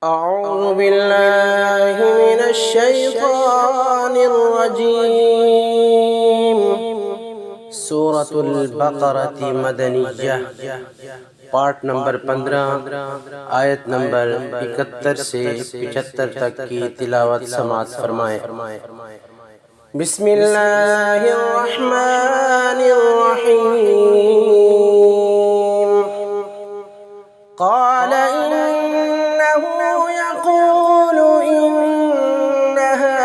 أعوذ بالله من الشيطان الرجيم. سورة البقرة مدنیہ پارٹ نمبر 15 آیت نمبر 71 سے 75 تک کی تلاوت سماعت فرمائیں۔ بسم اللہ الرحمن الرحیم۔ قال إنه يقول إنها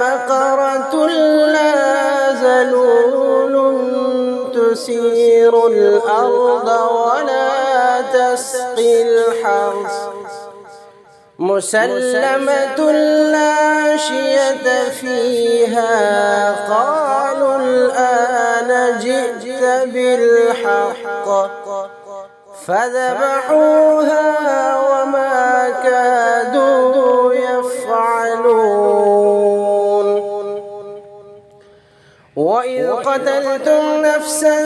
بقرة لا ذلول تثير الأرض ولا تسقي الحرث مسلمة لا شية فيها قالوا الآن جئت بالحق فذبحوها وما كادوا يفعلون. وإذ قتلتم نفسا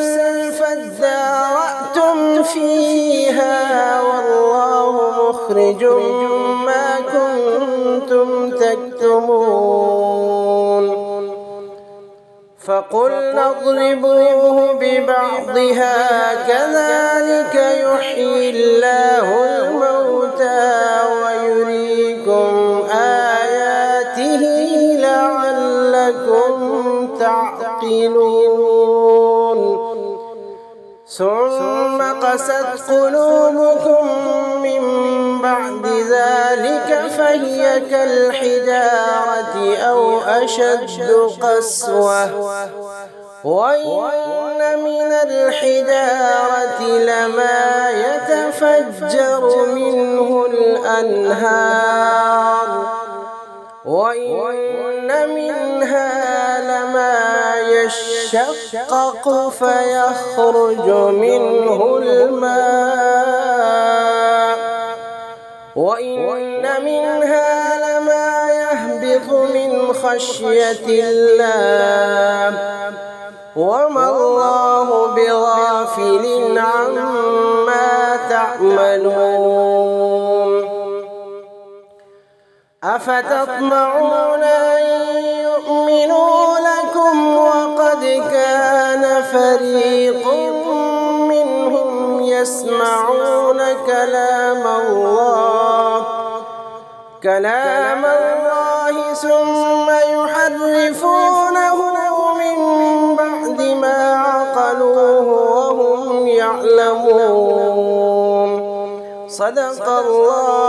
فادارأتم فيها والله مخرج ما كنتم تكتمون. فقلنا اضربوه ببعضها كذلك يحيي الله الموتى ويريكم آياته لعلكم تعقلون. ثم قست قلوبكم من بعد ذلك فهي كالحجارة أو أشد قسوة وإن من الحجارة لما يتفجر منه الأنهار وإن منها لما يشقق فيخرج منه الماء وإن منها لما يهبط من خشية الله وما الله بغافل عما تعملون. أفتطمعون أن يؤمنوا لكم وقد كان فريق منهم يسمعون كلام الله ثم يحرفونه من بعد ما عقلوه وهم يعلمون. صدق الله